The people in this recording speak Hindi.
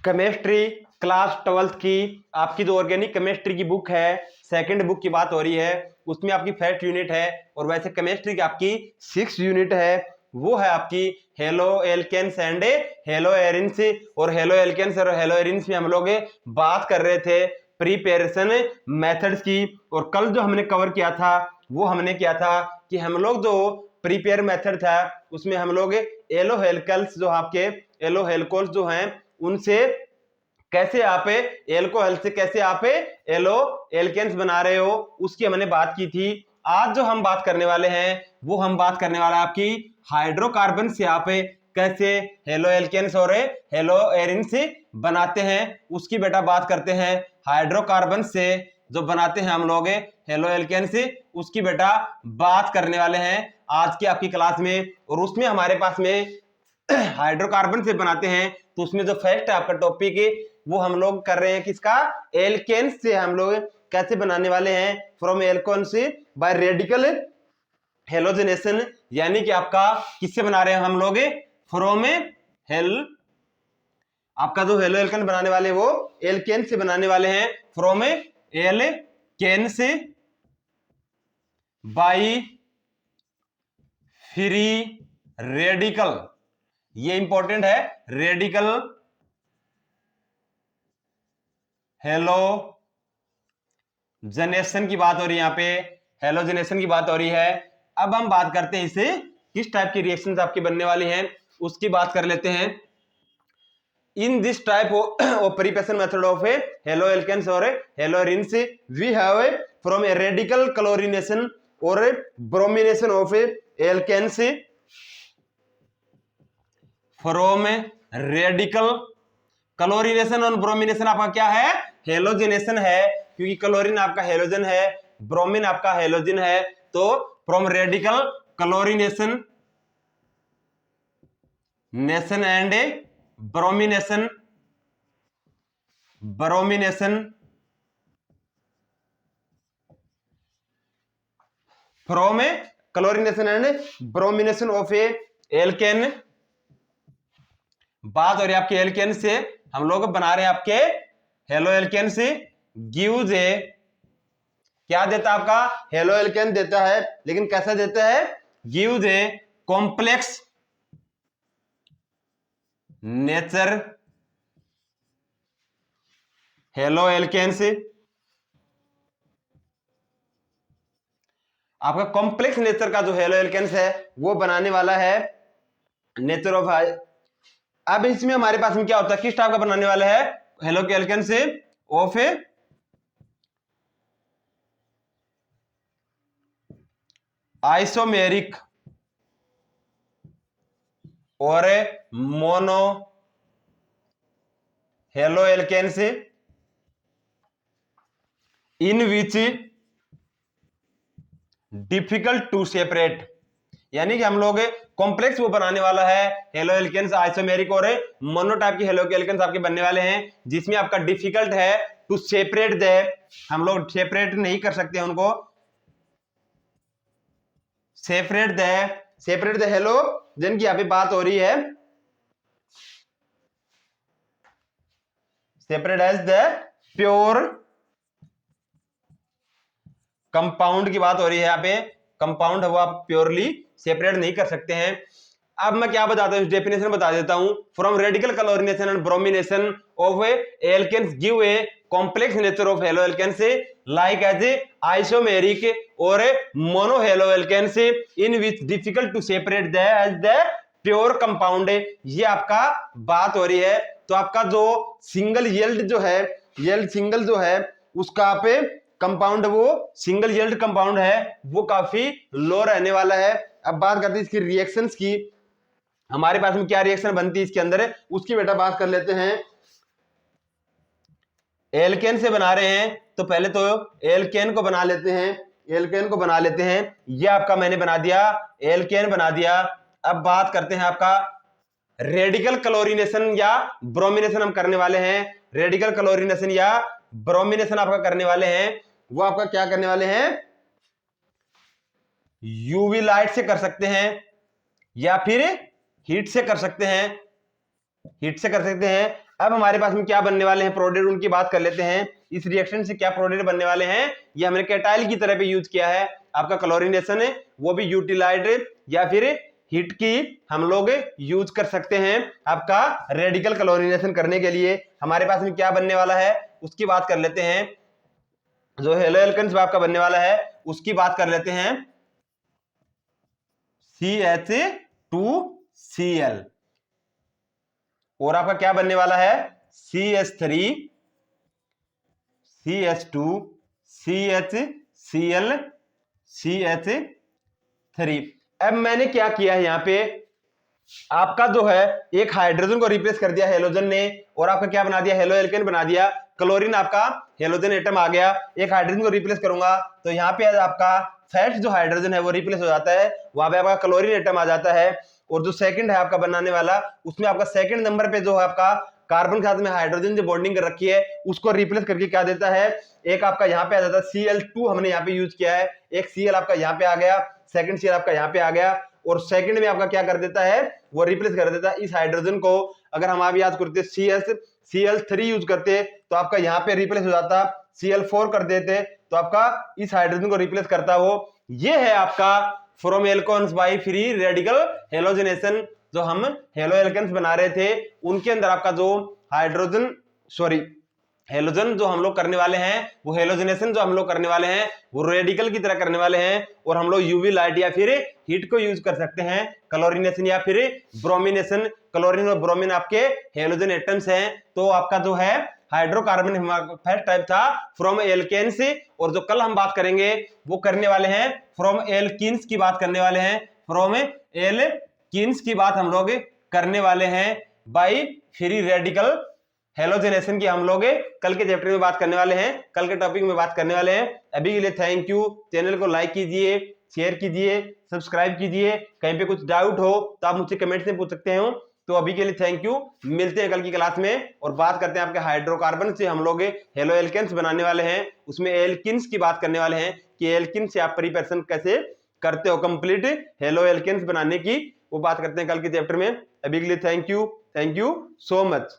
केमिस्ट्री क्लास 12th की आपकी जो ऑर्गेनिक केमिस्ट्री की बुक है, सेकंड बुक की बात हो रही है, उसमें आपकी फर्स्ट यूनिट है और वैसे केमिस्ट्री की आपकी 6 यूनिट है, वो है आपकी halo alkanes and halo arenes. और हेलो एल्केन्स और हेलो एरिन्स में हम लोग बात कर रहे थे प्रिपरेशन मेथड्स की। और कल जो हमने कवर किया था वो हमने किया था कि हम लोग जो प्रिपेयर मेथड था उसमें हम लोग एलो हेल्कल्स जो आपके एलो हेल्कोल्स जो हैं उनसे कैसे आप एल्कोहल से कैसे आप एलो एल्केन्स बना रहे हो उसकी हमने बात की थी। आज जो हम बात करने वाले हैं वो हम बात करने वाले हैं आपकी हाइड्रोकार्बन से आप कैसे हेलो एल्केन्स और हेलो एरिन्स बनाते हैं उसकी बेटा बात करते हैं। हाइड्रोकार्बन से जो बनाते हैं हम लोग हेलो एल्केन्स उसकी बेटा बात करने वाले हैं आज की आपकी क्लास में। और उसमें हमारे पास में हाइड्रोकार्बन से बनाते हैं तो उसमें जो फर्स्ट है आपका टॉपिक वो हम लोग कर रहे हैं किसका, एल्केन्स से हम लोग कैसे बनाने वाले हैं from alkanes bye radical halogenation. यानी कि आपका किससे बना रहे हैं हम लोग फ्रॉम हेल, आपका जो हेलो एल्केन बनाने वाले वो एल्केन से बनाने वाले हैं फ्रॉम एल्केन से बाई फ्री रेडिकल। ये इंपॉर्टेंट है, रेडिकल हेलोजनेशन की बात हो रही है, यहाँ पे हेलोजनेशन की बात हो रही है। अब हम बात करते हैं इसे किस टाइप की रिएक्शंस आपकी बनने वाली हैं उसकी बात कर लेते हैं। In this type of preparation method of a haloalkanes or haloarenes, we have from a radical chlorination or a bromination of a alkanes, from radical chlorination और ब्रोमिनेशन आपका क्या है, हेलोजिनेशन है, क्योंकि क्लोरीन आपका हेलोजन है, ब्रोमीन आपका हेलोजन है। तो from radical chlorination nation and bromination, bromination from chlorination and bromination of a alkane. बात हो रही है आपके एल्केन से, हम लोग बना रहे हैं आपके हेलो एल्केन से। गिव्स ए, क्या देता है आपका, हेलो एल्केन देता है, लेकिन कैसा देता है, गिव्स ए कॉम्प्लेक्स नेचर हेलो एल्केन से। आपका कॉम्प्लेक्स नेचर का जो हेलो एल्केन्स है वो बनाने वाला है नेचर ऑफ। अब इसमें हमारे पास में क्या होता है, किस टाइप का बनाने वाला है, हेलो के एल्केन से ऑफ ए आइसोमेरिक और मोनो हेलो एल्केन से इन विच डिफिकल्ट टू सेपरेट। यानी कि हम लोग कॉम्प्लेक्स वो बनाने वाला है हेलो एल्केन्स आइसोमेरिक और मोनो टाइप की हेलो एल्केन्स आपके बनने वाले हैं जिसमें आपका डिफिकल्ट है टू सेपरेट दे, हम लोग सेपरेट नहीं कर सकते उनको, सेपरेट द हेलो जिनकी यहाँ पे बात हो रही है, separate as the pure compound की बात हो रही है, यहाँ पे कंपाउंड है वो आप प्योरली सेपरेट नहीं कर सकते हैं। अब मैं क्या बताता हूँ, डेफिनेशन बता देता हूं। From radical chlorination and bromination of alkanes give a complex nature of halo alkanes like as isomeric और mono halo alkanes in which difficult to separate the as the pure compound. ये आपका बात हो रही है। तो आपका जो सिंगल यील्ड जो है, यील्ड सिंगल जो है उसका आप कंपाउंड, वो सिंगल यील्ड कंपाउंड है वो काफी लो रहने वाला है। अब बात करते हैं इसकी रिएक्शंस की, हमारे पास में क्या रिएक्शन बनती है इसके अंदर उसकी बेटा बात कर लेते हैं। एल्केन से बना रहे हैं तो पहले तो एल्केन को बना लेते हैं, एल्केन को बना लेते हैं, ये आपका मैंने बना दिया, एल्केन बना दिया। अब बात करते हैं आपका रेडिकल क्लोरीनेशन या ब्रोमिनेशन हम करने वाले हैं, रेडिकल क्लोरीनेशन या ब्रोमिनेशन आपका करने वाले हैं, वो आपका क्या करने वाले हैं, यूवी लाइट से कर सकते हैं या फिर हीट से कर सकते हैं, हीट से कर सकते हैं। अब हमारे पास में क्या बनने वाले हैं प्रोडक्ट, उनकी बात कर लेते हैं। इस रिएक्शन से क्या प्रोडक्ट बनने वाले हैं, ये हमने कैटाइल की तरह पे यूज किया है। आपका क्लोरीनेशन है वो भी यूटिलाइज्ड या फिर हीट की हम लोग यूज कर सकते हैं। आपका रेडिकल क्लोरीनेशन करने के लिए हमारे पास में क्या बनने वाला है उसकी बात कर लेते हैं। जो हेलो एल्केन्स आपका बनने वाला है उसकी बात कर लेते हैं, CH2Cl, और आपका क्या बनने वाला है CH3 CH2 CHCl CH3। अब मैंने क्या किया है यहाँ पे, आपका जो है एक हाइड्रोजन को रिप्लेस कर दिया हेलोजन ने, और आपका क्या बना दिया हेलो एल्केन बना दिया। क्लोरीन आपका हेलोजन एटम आ गया, एक हाइड्रोजन को रिप्लेस करूंगा तो यहाँ पे आपका फर्स्ट जो हाइड्रोजन है वो रिप्लेस हो जाता है, वहां पे आपका क्लोरीन एटम आ जाता है। और जो सेकंड है आपका बनाने वाला, उसमें आपका सेकंड नंबर पे जो है आपका कार्बन के साथ में हाइड्रोजन जो बॉन्डिंग कर रखी है उसको रिप्लेस करके क्या देता है, एक आपका यहाँ पे आ जाता है Cl2, हमने यहाँ पे यूज किया है, एक Cl आपका यहाँ पे आ गया, सेकंड Cl आपका यहाँ पे आ गया, और सेकंड में आपका क्या कर देता है वो रिप्लेस कर देता है इस हाइड्रोजन को। अगर हम आप याद करते Cl3 यूज करते तो आपका यहाँ पे रिप्लेस हो जाता, Cl4 कर देते तो आपका इस हाइड्रोजन को रिप्लेस करता वो। ये है आपका from alkanes by free radical halogenation. जो हम हेलो एल्केन्स बना रहे थे उनके अंदर आपका जो हेलोजन जो हम लोग करने वाले हैं, वो हेलोजनेशन जो हम लोग करने वाले हैं वो रेडिकल की तरह करने वाले हैं, और हम लोग यूवी लाइट या फिर हीट को यूज कर सकते हैं, क्लोरीनेशन या फिर ब्रोमिनेशन। क्लोरीन और ब्रोमीन आपके हेलोजन एटम्स हैं। तो आपका जो है हाइड्रोकार्बन फर्स्ट टाइप था फ्रॉम एल्केन्स, और जो कल हम बात करेंगे वो करने वाले हैं फ्रॉम एल्कीन्स की बात करने वाले हैं, फ्रॉम एल्कीन्स की बात हम लोग करने वाले हैं बाय फ्री रेडिकल हेलोजनेशन की हम लोग कल के चैप्टर में बात करने वाले हैं, कल के टॉपिक में बात करने वाले हैं। अभी के लिए थैंक यू। चैनल को लाइक कीजिए, शेयर कीजिए, सब्सक्राइब कीजिए। कहीं पे कुछ डाउट हो तो आप मुझसे कमेंट से पूछ सकते हो। तो अभी के लिए थैंक यू, मिलते हैं कल की क्लास में और बात करते हैं आपके हाइड्रोकार्बन से हम लोग हेलो एल्केन्स बनाने वाले हैं, उसमें एल्किन्स की बात करने वाले हैं कि एल्किन से आप प्रिपरेशन कैसे करते हो कंप्लीट हेलो एल्केन्स बनाने की, वो बात करते हैं कल के चैप्टर में। अभी के लिए थैंक यू सो मच।